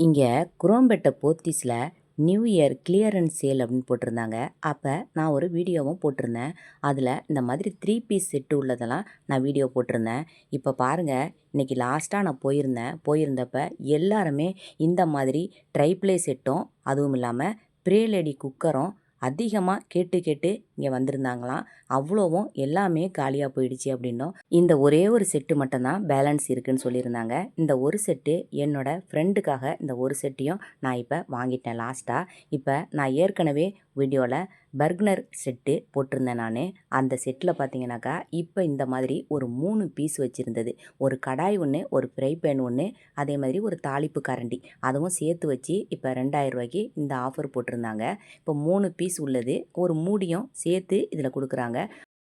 இங்கே குரோம்பேட்டை போத்தீஸில் new year clearance sale அப்படின்னு போட்டிருந்தாங்க. அப்போ நான் ஒரு வீடியோவும் போட்டிருந்தேன். அதில் இந்த மாதிரி 3 பீஸ் செட்டு உள்ளதெல்லாம் நான் வீடியோ போட்டிருந்தேன். இப்போ பாருங்கள், இன்றைக்கி லாஸ்ட்டாக நான் போயிருந்தப்ப எல்லாருமே இந்த மாதிரி ட்ரைப்ளே செட்டும் அதுவும் இல்லாமல் ப்ரே லேடி குக்கரும் அதிகமாக கேட்டு இங்கே வந்திருந்தாங்களாம். அவ்வளோவும் எல்லாமே காலியாக போயிடுச்சு அப்படின்னும், இந்த ஒரே ஒரு செட்டு மட்டும்தான் பேலன்ஸ் இருக்குன்னு சொல்லியிருந்தாங்க. இந்த ஒரு செட்டு என்னோடய ஃப்ரெண்டுக்காக இந்த ஒரு செட்டையும் நான் இப்போ வாங்கிட்டேன் லாஸ்ட்டாக. இப்போ நான் ஏற்கனவே வீடியோவில் பர்க்னர் செட்டு போட்டிருந்தேன் நான். அந்த செட்டில் பார்த்தீங்கன்னாக்கா இப்போ இந்த மாதிரி ஒரு 3 பீஸ் வச்சுருந்தது. ஒரு கடாய் ஒன்று, ஒரு ஃப்ரை பேன் ஒன்று, அதே மாதிரி ஒரு தாளிப்பு கரண்டி, அதுவும் சேர்த்து வச்சு இப்போ 2000 ரூபாய்க்கு இந்த ஆஃபர் போட்டிருந்தாங்க. இப்போ 3 பீஸ் உள்ளது, ஒரு மூடியும் சேர்த்து இதில் கொடுக்குறாங்க.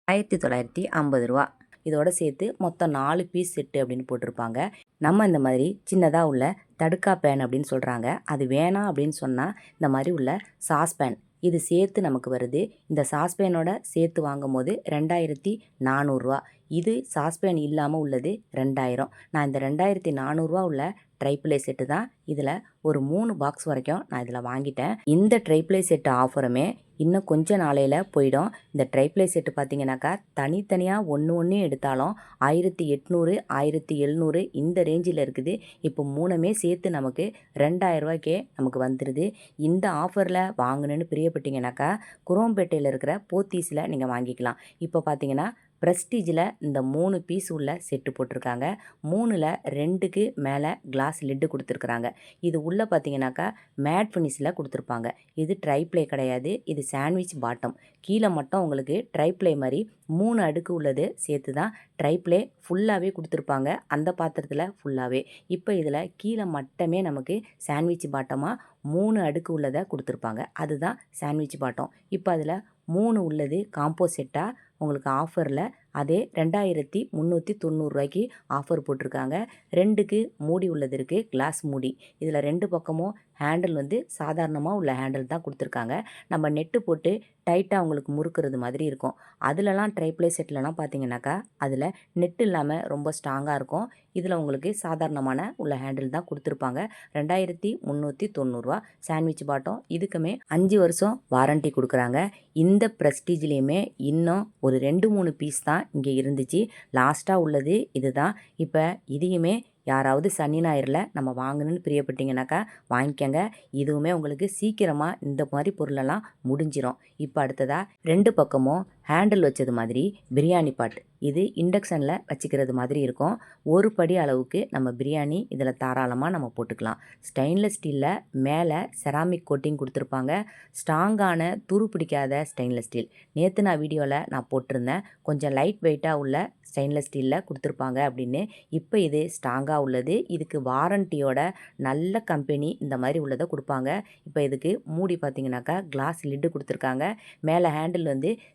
1950 ரூபா. இதோட சேர்த்து மொத்தம் 4 பீஸ் செட்டு அப்படின்னு போட்டிருப்பாங்க. நம்ம இந்த மாதிரி சின்னதாக உள்ள தடுக்கா பேன் அப்படின்னு சொல்கிறாங்க. அது வேணாம் அப்படின்னு சொன்னால் இந்த மாதிரி உள்ள சாஸ்பேன் இது சேர்த்து நமக்கு வருது. இந்த சாஸ்பேனோட சேர்த்து வாங்கும் போது 2400 ரூபா. இது சாஸ்பேன் இல்லாமல் உள்ளது 2000. நான் இந்த 2400 உள்ள ட்ரைப்ளே செட்டு தான். இதில் ஒரு 3 பாக்ஸ் வரைக்கும் நான் இதில் வாங்கிட்டேன். இந்த ட்ரைப்ளே செட்டு ஆஃபருமே இன்னும் கொஞ்ச நாளையில் போயிடும். இந்த ட்ரைப்ளே செட்டு பார்த்தீங்கன்னாக்கா தனித்தனியாக ஒன்று எடுத்தாலும் 1800 1700 இந்த ரேஞ்சில் இருக்குது. இப்போ 3மே சேர்த்து நமக்கு 2000 ரூபாய்க்கே நமக்கு வந்துடுது. இந்த ஆஃபரில் வாங்கணுன்னு பிரியப்பட்டீங்கன்னாக்கா குரோம்பேட்டையில் இருக்கிற போத்தீஸில் நீங்கள் வாங்கிக்கலாம். இப்போ பார்த்தீங்கன்னா ப்ரெஸ்டீஜில் இந்த 3 பீஸ் உள்ள செட்டு போட்டிருக்காங்க. 3ல் 2க்கு மேலே கிளாஸ் லிட்டு கொடுத்துருக்குறாங்க. இது உள்ளே பார்த்தீங்கன்னாக்கா மேட் ஃபினிஷில் கொடுத்துருப்பாங்க. இது ட்ரைப்ளே கிடையாது, இது சாண்ட்விச் பாட்டம். கீழே மட்டும் உங்களுக்கு ட்ரைப்ளே மாதிரி 3 அடுக்கு உள்ளது சேர்த்து தான் ட்ரைப்ளே ஃபுல்லாகவே கொடுத்துருப்பாங்க. அந்த பாத்திரத்தில் ஃபுல்லாகவே. இப்போ இதில் கீழே மட்டுமே நமக்கு சாண்ட்விச் பாட்டமாக 3 அடுக்கு உள்ளதை கொடுத்துருப்பாங்க. அதுதான் சாண்ட்விச் பாட்டம். இப்போ அதில் 3 உள்ளது காம்போ செட்டாக உங்களுக்கு ஆஃபரில் அதே 2390 ரூபாய்க்கு ஆஃபர் போட்டிருக்காங்க. 2க்கு மூடி உள்ளது இருக்குது, கிளாஸ் மூடி. இதில் 2 பக்கமும் ஹேண்டில் சாதாரணமாக உள்ள ஹேண்டில் தான் கொடுத்துருக்காங்க. நம்ம நெட்டு போட்டு டைட்டாக உங்களுக்கு முறுக்கிறது மாதிரி இருக்கும். அதிலலாம் ட்ரைப்ளே செட்லலாம் பார்த்தீங்கன்னாக்கா அதில் நெட்டு இல்லாமல் ரொம்ப ஸ்ட்ராங்காக இருக்கும். இதில் உங்களுக்கு சாதாரணமான உள்ள ஹேண்டில் தான் கொடுத்துருப்பாங்க. 2390 ரூபா சாண்ட்விச் பாட்டம். இதுக்குமே 5 வருஷம் வாரண்ட்டி கொடுக்குறாங்க. இந்த ப்ரெஸ்டீஜ்லேயுமே இன்னும் ஒரு 2-3 பீஸ் தான் இங்கே இருந்துச்சு. லாஸ்ட்டாக உள்ளது இது தான். இப்போ இதையுமே யாராவது சனி ஞாயிறில் நம்ம வாங்கணுன்னு பிரியப்பட்டீங்கன்னாக்கா வாங்கிக்கோங்க. இதுவுமே உங்களுக்கு சீக்கிரமாக இந்த மாதிரி பொருளெல்லாம் முடிஞ்சிடும். இப்போ அடுத்ததாக 2 பக்கமும் ஹேண்டில் வச்சது மாதிரி பிரியாணி பாட். இது இண்டக்ஷனில் வச்சுக்கிறது மாதிரி இருக்கும். ஒரு படி அளவுக்கு நம்ம பிரியாணி இதில் தாராளமாக நம்ம போட்டுக்கலாம். ஸ்டெயின்லெஸ் ஸ்டீலில் மேலே செராமிக் கோட்டிங் கொடுத்துருப்பாங்க. ஸ்ட்ராங்கான துரு பிடிக்காத ஸ்டெயின்லெஸ் ஸ்டீல். நேற்று நான் வீடியோவில் நான் போட்டிருந்தேன், கொஞ்சம் லைட் வெயிட்டாக உள்ள ஸ்டெயின்லெஸ் ஸ்டீலில் கொடுத்துருப்பாங்க அப்படின்னு. இப்போ இது ஸ்ட்ராங்காக உள்ளது. இதுக்கு வாரண்டியோட நல்ல கம்பெனி இந்த மாதிரி உள்ளதை கொடுப்பாங்க. இப்போ இதுக்கு மூடி பார்த்தீங்கன்னாக்கா கிளாஸ் லிட்டு கொடுத்துருக்காங்க. மேலே ஹேண்டில்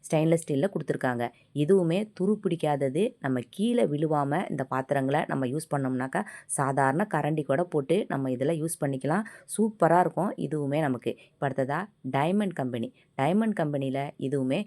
ஸ்டெயின்லெஸ் ஸ்டீலில் கொடுத்துருக்காங்க. இதுவுமே துரு பிடிக்காதது. நம்ம கீழே விழுவாமல் இந்த பாத்திரங்களை நம்ம யூஸ் பண்ணோம்னாக்கா சாதாரண கரண்டி கூட போட்டு நம்ம இதில் யூஸ் பண்ணிக்கலாம். சூப்பராக இருக்கும் இதுவுமே நமக்கு. இப்போ அடுத்ததாக டைமண்ட் கம்பெனியில் இதுவுமே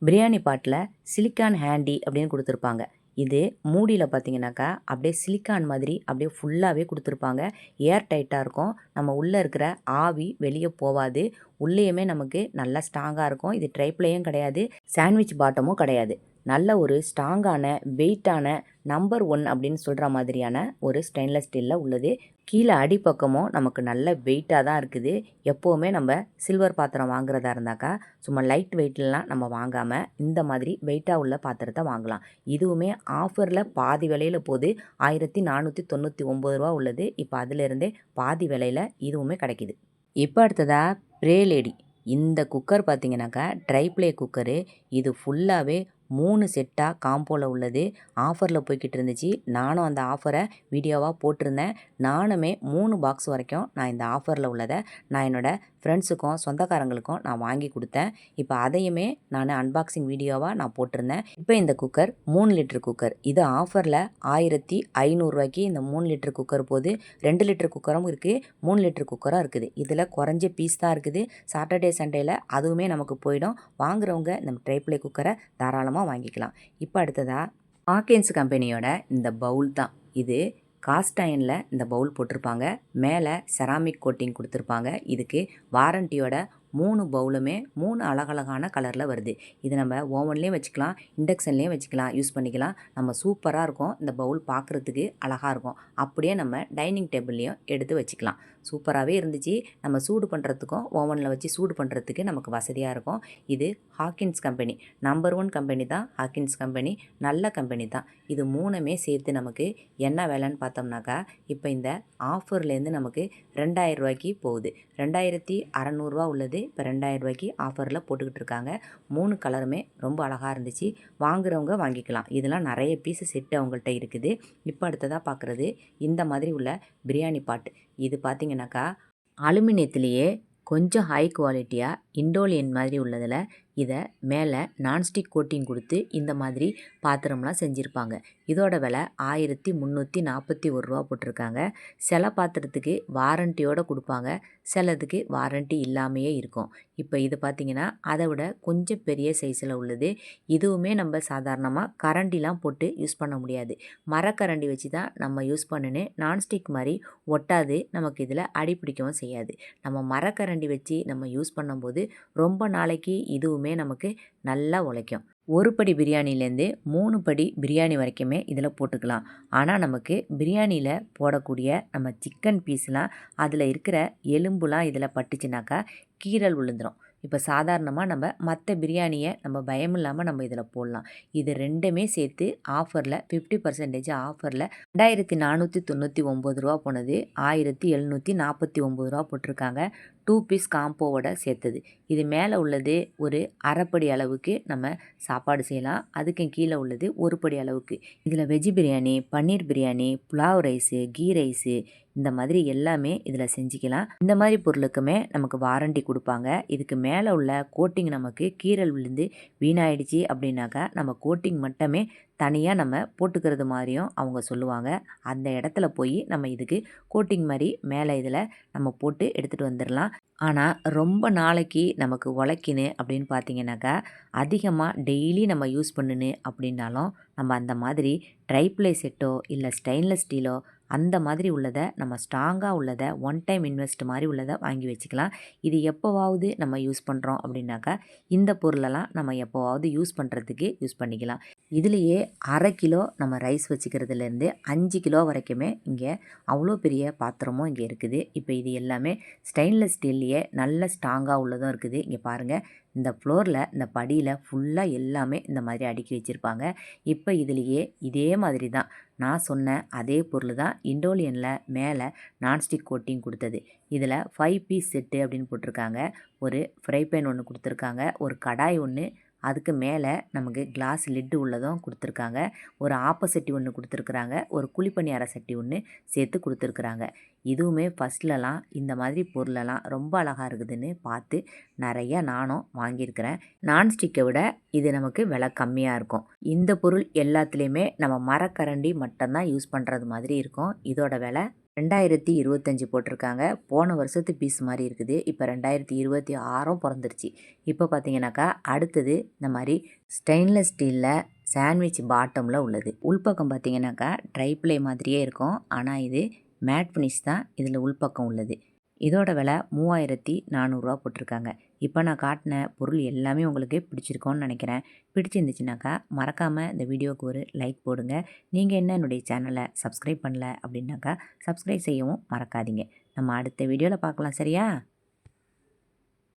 பிரியாணி பாட்டில் சிலிக்கான் ஹேண்டி அப்படின்னு கொடுத்துருப்பாங்க. இது மூடியில் பார்த்தீங்கன்னாக்கா அப்படியே சிலிக்கான் மாதிரி அப்படியே ஃபுல்லாகவே கொடுத்துருப்பாங்க. ஏர் டைட்டாக இருக்கும். நம்ம உள்ளே இருக்கிற ஆவி வெளியே போகாது. உள்ளேயுமே நமக்கு நல்லா ஸ்ட்ராங்காக இருக்கும். இது ட்ரைப்ளேயும் கிடையாது, சாண்ட்விச் பாட்டமும் கிடையாது. நல்ல ஒரு ஸ்ட்ராங்கான வெயிட்டான நம்பர் 1 அப்படின்னு சொல்கிற மாதிரியான ஒரு ஸ்டெயின்லெஸ் ஸ்டீலில் உள்ளது. கீழே அடிப்பக்கமும் நமக்கு நல்ல வெயிட்டாக தான் இருக்குது. எப்போவுமே நம்ம சில்வர் பாத்திரம் வாங்குறதா இருந்தாக்கா சும்மா லைட் வெயிட்லாம் நம்ம வாங்காமல் இந்த மாதிரி வெயிட்டாக உள்ள பாத்திரத்தை வாங்கலாம். இதுவுமே ஆஃபரில் பாதி விலையில் போது 1499 ரூபா உள்ளது. இப்போ அதிலிருந்தே பாதி விலையில் இதுவுமே கிடைக்கிது. இப்போ அடுத்ததாக ப்ரே லேடி. இந்த குக்கர் பார்த்தீங்கன்னாக்கா ட்ரைப்ளே குக்கரு. இது ஃபுல்லாகவே 3 செட்டாக காம்போவில் உள்ளது. ஆஃபரில் போய்கிட்டு இருந்துச்சு. நானும் அந்த ஆஃபரை வீடியோவாக போட்டிருந்தேன். நானுமே 3 பாக்ஸ் வரைக்கும் நான் இந்த ஆஃபரில் உள்ளதை நான் என்னோடய ஃப்ரெண்ட்ஸுக்கும் சொந்தக்காரங்களுக்கும் நான் வாங்கி கொடுத்தேன். இப்போ அதையுமே நான் அன்பாக்சிங் வீடியோவாக நான் போட்டிருந்தேன். இப்போ இந்த குக்கர் 3 லிட்டர் குக்கர். இது ஆஃபரில் 1500 ரூபாய்க்கு இந்த 3 லிட்டர் குக்கர் போது. 2 லிட்டர் குக்கரும் இருக்குது, 3 லிட்டர் குக்கரும் இருக்குது. இதில் குறைஞ்ச பீஸ் தான் இருக்குது. சாட்டர்டே சண்டேயில் அதுவுமே நமக்கு போயிடும். வாங்குறவங்க இந்த ட்ரைப்ளே குக்கரை தாராளமாக வாங்கிக்கலாம். இப்போ அடுத்ததாக ஹாக்கின்ஸ் கம்பெனியோட இந்த பவுல் தான். இது காஸ்ட் அயனில் இந்த பவுல் போட்டிருப்பாங்க. மேலே செராமிக் கோட்டிங் கொடுத்துருப்பாங்க. இதுக்கு வாரண்டியோட 3 பவுலுமே 3 அழகழகான கலரில் வருது. இது நம்ம ஓவன்லேயும் வச்சுக்கலாம், இண்டக்ஷன்லேயும் வச்சுக்கலாம், யூஸ் பண்ணிக்கலாம். நம்ம சூப்பராக இருக்கும். இந்த பவுல் பார்க்குறதுக்கு அழகாக இருக்கும். அப்படியே நம்ம டைனிங் டேபிள்லேயும் எடுத்து வச்சுக்கலாம். சூப்பராகவே இருந்துச்சு. நம்ம சூடு பண்ணுறதுக்கும் ஓவனில் வச்சு சூடு பண்ணுறதுக்கு நமக்கு வசதியாக இருக்கும். இது ஹாக்கின்ஸ் கம்பெனி, நம்பர் 1 கம்பெனி தான் ஹாக்கின்ஸ் கம்பெனி. நல்ல கம்பெனி தான். இது 3மே சேர்த்து நமக்கு என்ன விலைன்னு பார்த்தோம்னாக்கா, இப்போ இந்த ஆஃபர்லேருந்து நமக்கு 2000 ரூபாய்க்கு போகுது. 2600 உள்ளது இப்போ 2000 ரூபாய்க்கு ஆஃபரில் போட்டுக்கிட்டு இருக்காங்க. 3 கலருமே ரொம்ப அழகாக இருந்துச்சு. வாங்குறவங்க வாங்கிக்கலாம். இதெல்லாம் நிறைய பீஸு செட்டு அவங்கள்ட்ட இருக்குது. இப்போ அடுத்ததாக பார்க்குறது இந்த மாதிரி உள்ள பிரியாணி பாட். இது பார்த்திங்கனாக்கா அலுமினியத்திலேயே கொஞ்சம் ஹை குவாலிட்டியாக இண்டோலியன் மாதிரி உள்ளதில் இதை மேலே நான்ஸ்டிக் கோட்டிங் கொடுத்து இந்த மாதிரி பாத்திரம்லாம் செஞ்சுருப்பாங்க. இதோட விலை 1341 ரூபா போட்டிருக்காங்க. சில பாத்திரத்துக்கு வாரண்டியோடு கொடுப்பாங்க, சிலதுக்கு வாரண்ட்டி இல்லாமையே இருக்கும். இப்போ இது பார்த்திங்கன்னா அதை விட கொஞ்சம் பெரிய சைஸில் உள்ளது. இதுவுமே நம்ம சாதாரணமாக கரண்டிலாம் போட்டு யூஸ் பண்ண முடியாது. மரக்கரண்டி வச்சு தான் நம்ம யூஸ் பண்ணணும். நான்ஸ்டிக் மாதிரி ஒட்டாது, நமக்கு இதில் அடி பிடிக்கவும் செய்யாது. நம்ம மரக்கரண்டி வச்சு நம்ம யூஸ் பண்ணும்போது ரொம்ப நாளைக்கு இதுவுமே நமக்கு நல்லா உழைக்கும். ஒரு படி பிரியாணிலேருந்து 3 படி பிரியாணி வரைக்குமே இதில் போட்டுக்கலாம். ஆனால் நமக்கு பிரியாணியில் போடக்கூடிய நம்ம சிக்கன் பீஸ்லாம் அதில் இருக்கிற எலும்புலாம் இதில் பட்டுச்சுனாக்கா கீறல் விழுந்துடும். இப்போ சாதாரணமாக நம்ம மற்ற பிரியாணியை நம்ம பயம் இல்லாமல் நம்ம இதில் போடலாம். இது ரெண்டுமே சேர்த்து ஆஃபரில் 50% ஆஃபரில் 2499 ரூபா போனது 1749 ரூபா போட்டிருக்காங்க. 2 பீஸ் காம்போவோட சேர்த்தது. இது மேலே உள்ளது ஒரு அரைப்படி அளவுக்கு நம்ம சாப்பாடு செய்யலாம். அதுக்கு கீழே உள்ளது ஒரு படி அளவுக்கு. இதில் veg biryani, paneer biryani, pulao rice, ghee rice இந்த மாதிரி எல்லாமே இதில் செஞ்சுக்கலாம். இந்த மாதிரி பொருளுக்குமே நமக்கு வாரண்டி கொடுப்பாங்க. இதுக்கு மேலே உள்ள கோட்டிங் நமக்கு கீறல் விழுந்து வீணாயிடுச்சு அப்படின்னாக்கா நம்ம கோட்டிங் மட்டுமே தனியாக நம்ம போட்டுக்கிறது மாதிரியும் அவங்க சொல்லுவாங்க. அந்த இடத்துல போய் நம்ம இதுக்கு கோட்டிங் மாதிரி மேலே இதில் நம்ம போட்டு எடுத்துகிட்டு வந்துடலாம். ஆனால் ரொம்ப நாளைக்கு நமக்கு உழைக்கணும் அப்படின்னு பார்த்தீங்கன்னாக்கா, அதிகமாக டெய்லி நம்ம யூஸ் பண்ணணும் அப்படின்னாலும் நம்ம அந்த மாதிரி ட்ரைப்ளை செட்டோ இல்லை ஸ்டெயின்லெஸ் ஸ்டீலோ அந்த மாதிரி உள்ளதை நம்ம ஸ்ட்ராங்காக உள்ளதை ஒன் டைம் இன்வெஸ்ட் மாதிரி உள்ளதை வாங்கி வச்சுக்கலாம். இது எப்போவாவது நம்ம யூஸ் பண்ணுறோம் அப்படின்னாக்கா இந்த பொருளெல்லாம் நம்ம எப்போவாவது யூஸ் பண்ணுறதுக்கு யூஸ் பண்ணிக்கலாம். இதுலேயே 1/2 கிலோ நம்ம ரைஸ் வச்சுக்கிறதுலேருந்து 5 கிலோ வரைக்குமே இங்கே அவ்வளோ பெரிய பாத்திரமும் இங்கே இருக்குது. இப்போ இது எல்லாமே ஸ்டெயின்லெஸ் ஸ்டீல்லையே நல்ல ஸ்ட்ராங்காக உள்ளதும் இருக்குது. இங்கே பாருங்கள், இந்த ஃப்ளோரில் இந்த படியில் ஃபுல்லாக எல்லாமே இந்த மாதிரி அடுக்கி வச்சுருப்பாங்க. இப்போ இதுலேயே இதே மாதிரி தான் நான் சொன்ன அதே பொருள் தான் இண்டோலியனில் மேலே நான்ஸ்டிக் கோட்டிங் கொடுத்தது. இதில் 5 பீஸ் செட்டு அப்படின்னு போட்டிருக்காங்க. ஒரு ஃப்ரை பேன் ஒன்று கொடுத்துருக்காங்க, ஒரு கடாய் ஒன்று, அதுக்கு மேலே நமக்கு கிளாஸ் லிட்டு உள்ளதும் கொடுத்துருக்காங்க, ஒரு ஆப்பசட்டி ஒன்று கொடுத்துருக்குறாங்க, ஒரு குழிப்பணியார சட்டி ஒன்று சேர்த்து கொடுத்துருக்குறாங்க. இதுவுமே ஃபஸ்ட்லலாம் இந்த மாதிரி பொருளெல்லாம் ரொம்ப அழகாக இருக்குதுன்னு பார்த்து நிறையா நானும் வாங்கியிருக்கிறேன். நான்ஸ்டிக்கை விட இது நமக்கு விலை கம்மியாக இருக்கும். இந்த பொருள் எல்லாத்துலேயுமே நம்ம மரக்கரண்டி மட்டும்தான் யூஸ் பண்ணுறது மாதிரி இருக்கும். இதோட விலை 2025 போட்டிருக்காங்க. போன வருஷத்து பீஸ் மாதிரி இருக்குது. இப்போ 2026 பிறந்துருச்சு. இப்போ பார்த்தீங்கன்னாக்கா அடுத்தது இந்த மாதிரி ஸ்டெயின்லெஸ் ஸ்டீலில் சாண்ட்விச் பாட்டமில் உள்ளது. உள்பக்கம் பார்த்தீங்கன்னாக்கா ட்ரைப்ளை மாதிரியே இருக்கும். ஆனால் இது மேட் ஃபினிஷ் தான் இதில் உள்பக்கம் உள்ளது. இதோட விலை 3400 போட்டிருக்காங்க. இப்போ நான் காட்டின பொருள் எல்லாமே உங்களுக்கு பிடிச்சிருக்கோன்னு நினைக்கிறேன். பிடிச்சிருந்துச்சுனாக்கா மறக்காமல் இந்த வீடியோவுக்கு ஒரு லைக் போடுங்க. நீங்கள் என்ன என்னுடைய சேனலை சப்ஸ்கிரைப் பண்ணல அப்படின்னாக்கா சப்ஸ்கிரைப் செய்யவும் மறக்காதீங்க. நம்ம அடுத்த வீடியோவில் பார்க்கலாம், சரியா?